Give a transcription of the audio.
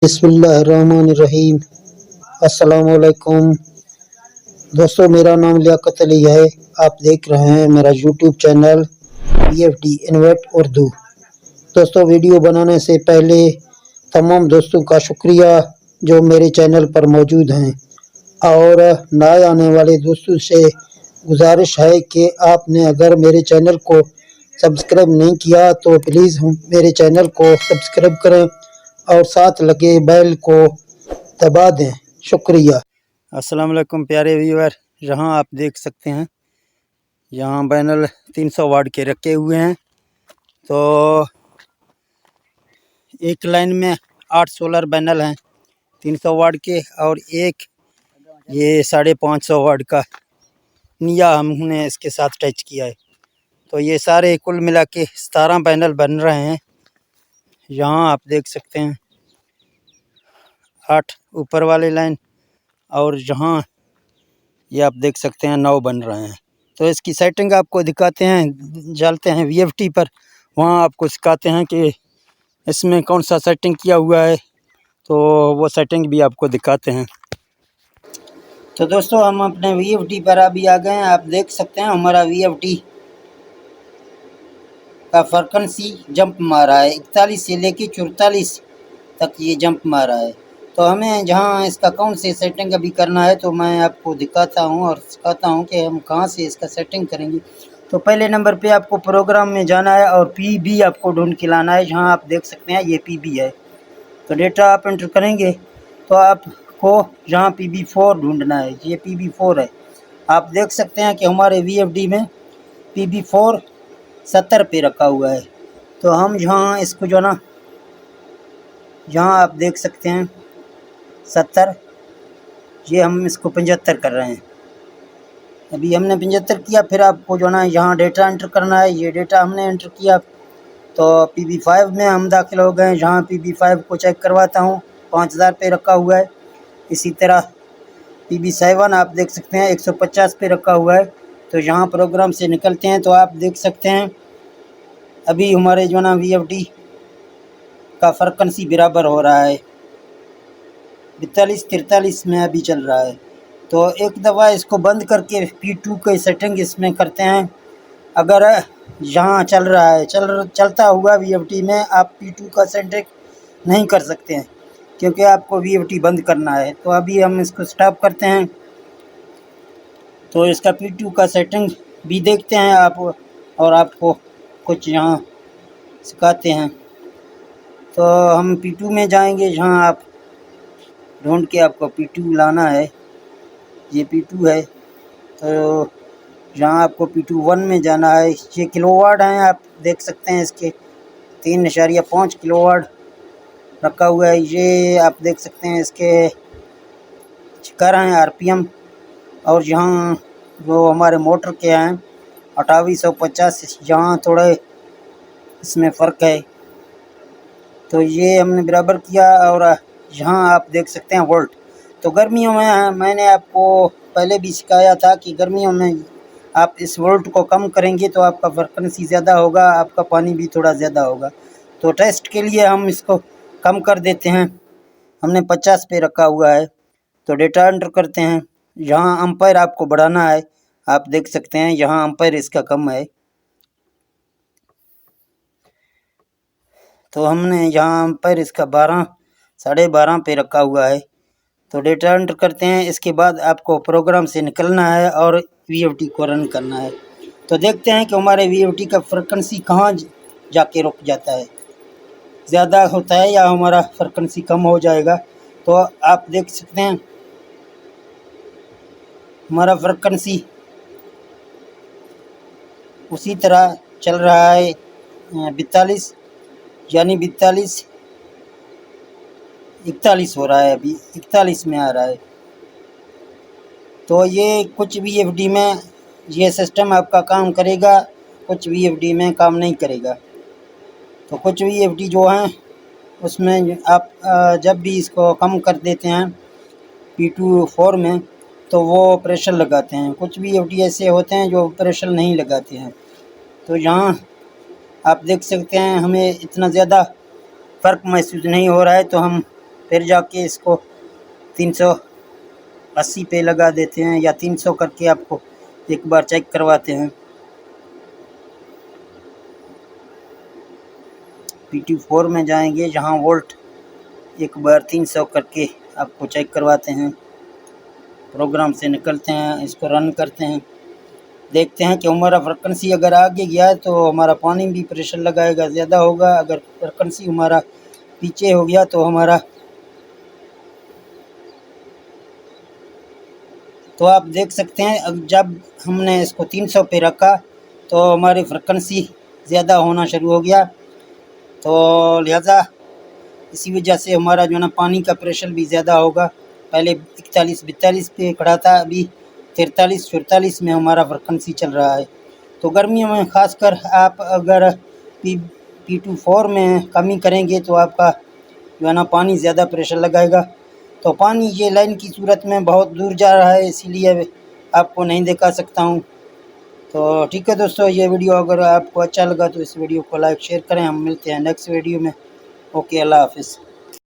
बिस्मिल्लाहिर्रहमानिर्रहीम। अस्सलामुअलैकुम दोस्तों, मेरा नाम लियाकत अली है। आप देख रहे हैं मेरा YouTube channel BFD InvIT Urdu. दोस्तों, वीडियो बनाने से पहले तमाम दोस्तों का शुक्रिया जो मेरे चैनल पर मौजूद हैं, और नए आने वाले दोस्तों से गुजारिश है कि आपने अगर मेरे चैनल को सब्सक्राइब नहीं किया तो प्लीज़ मेरे चैनल को सब्सक्राइब करें और साथ लगे बेल को दबा दें। शुक्रिया। अस्सलाम वालेकुम प्यारे व्यूअर, यहाँ आप देख सकते हैं यहाँ पैनल 300 वाट के रखे हुए हैं। तो एक लाइन में 8 सोलर पैनल हैं 300 वाट के, और एक ये 550 वाट का निया हमने इसके साथ टच किया है। तो ये सारे कुल मिला के 17 पैनल बन रहे हैं। यहाँ आप देख सकते हैं 8 ऊपर वाली लाइन, और यहाँ ये आप देख सकते हैं 9 बन रहे हैं। तो इसकी सेटिंग आपको दिखाते हैं, चलते हैं VFD पर, वहाँ आपको सिखाते हैं कि इसमें कौन सा सेटिंग किया हुआ है। तो वो सेटिंग भी आपको दिखाते हैं। तो दोस्तों, हम अपने VFD पर अभी आ गए हैं। आप देख सकते हैं हमारा VFD का फ्रीक्वेंसी जंप मारा है 41 से लेके 44 तक ये जंप मारा है। तो हमें जहाँ इसका कौन से सेटिंग अभी करना है तो मैं आपको दिखाता हूँ और सिखाता हूँ कि हम कहाँ से इसका सेटिंग करेंगे। तो पहले नंबर पे आपको प्रोग्राम में जाना है और PB आपको ढूंढ के लाना है। जहाँ आप देख सकते हैं ये PB है। तो डेटा आप एंटर करेंगे तो आपको जहाँ PB4 ढूंढना है, ये PB4 है। आप देख सकते हैं कि हमारे VFD में PB4 70 पे रखा हुआ है। तो हम यहाँ इसको जो ना, यहाँ आप देख सकते हैं 70, ये हम इसको 75 कर रहे हैं। अभी हमने 75 किया। फिर आपको जो ना यहाँ डेटा एंटर करना है। ये डेटा हमने एंटर किया तो PB5 में हम दाखिल हो गए। जहाँ PB5 को चेक करवाता हूँ 5000 पे रखा हुआ है। इसी तरह PB7 आप देख सकते हैं 150 पे रखा हुआ है। तो यहाँ प्रोग्राम से निकलते हैं तो आप देख सकते हैं अभी हमारे जो ना VFD का फ्रीक्वेंसी बराबर हो रहा है 42-43 में अभी चल रहा है। तो एक दफ़ा इसको बंद करके P2 की सेटिंग इसमें करते हैं। अगर यहाँ चल रहा है, चलता हुआ VFD में आप P2 का सेटिंग नहीं कर सकते हैं, क्योंकि आपको VFD बंद करना है। तो अभी हम इसको स्टॉप करते हैं। तो इसका P2 का सेटिंग भी देखते हैं आप, और आपको कुछ यहाँ सिखाते हैं। तो हम P2 में जाएंगे। जहाँ आप ढूंढ के आपको P2 लाना है, ये P2 है। तो जहाँ आपको P2 में जाना है, ये किलोवाट हैं। आप देख सकते हैं इसके 3.5 किलोवाट रखा हुआ है। ये आप देख सकते हैं इसके कर हैं RPM, और यहाँ जो हमारे मोटर के हैं 2850, यहाँ थोड़े इसमें फ़र्क है। तो ये हमने बराबर किया। और यहाँ आप देख सकते हैं वोल्ट। तो गर्मियों में मैंने आपको पहले भी सिखाया था कि गर्मियों में आप इस वोल्ट को कम करेंगे तो आपका फ्रीक्वेंसी ज़्यादा होगा, आपका पानी भी थोड़ा ज़्यादा होगा। तो टेस्ट के लिए हम इसको कम कर देते हैं। हमने 50 पे रखा हुआ है। तो डेटा एंटर करते हैं। यहाँ एम्पायर आपको बढ़ाना है। आप देख सकते हैं यहाँ एम्पायर इसका कम है। तो हमने यहाँ एम्पायर इसका 12, 12.5 पे रखा हुआ है। तो डेटा एंटर करते हैं। इसके बाद आपको प्रोग्राम से निकलना है और VFD को रन करना है। तो देखते हैं कि हमारे VFD का फ्रीक्वेंसी कहाँ जाके रुक जाता है, ज़्यादा होता है या हमारा फ्रीक्वेंसी कम हो जाएगा। तो आप देख सकते हैं हमारा फ्रीक्वेंसी उसी तरह चल रहा है 42, यानी 41 हो रहा है। अभी 41 में आ रहा है। तो ये कुछ VFD में ये सिस्टम आपका काम करेगा, कुछ VFD में काम नहीं करेगा। तो कुछ VFD जो हैं उसमें आप जब भी इसको कम कर देते हैं P2 में तो वो प्रेशर लगाते हैं। कुछ VFD ऐसे होते हैं जो प्रेशर नहीं लगाते हैं। तो यहाँ आप देख सकते हैं हमें इतना ज़्यादा फ़र्क महसूस नहीं हो रहा है। तो हम फिर जाके इसको 380 पे लगा देते हैं या 300 करके आपको एक बार चेक करवाते हैं। P24 में जाएंगे, जहां वोल्ट एक बार 300 करके आपको चेक करवाते हैं। प्रोग्राम से निकलते हैं, इसको रन करते हैं, देखते हैं कि हमारा फ्रिक्वेंसी अगर आगे गया तो हमारा पानी भी प्रेशर लगाएगा, ज़्यादा होगा। अगर फ्रिक्वेंसी हमारा पीछे हो गया तो हमारा, तो आप देख सकते हैं अब जब हमने इसको 300 पे रखा तो हमारी फ्रिक्वेंसी ज़्यादा होना शुरू हो गया। तो लिहाजा इसी वजह से हमारा जो है ना पानी का प्रेशर भी ज़्यादा होगा। पहले 41-42 पे खड़ा था, अभी 43-44 में हमारा फ्रिक्वेंसी चल रहा है। तो गर्मियों में ख़ासकर आप अगर P24 में कमी करेंगे तो आपका जो है ना पानी ज़्यादा प्रेशर लगाएगा। तो पानी ये लाइन की सूरत में बहुत दूर जा रहा है, इसीलिए आपको नहीं दिखा सकता हूँ। तो ठीक है दोस्तों, ये वीडियो अगर आपको अच्छा लगा तो इस वीडियो को लाइक शेयर करें। हम मिलते हैं नेक्स्ट वीडियो में। ओके, अल्लाह हाफिज़।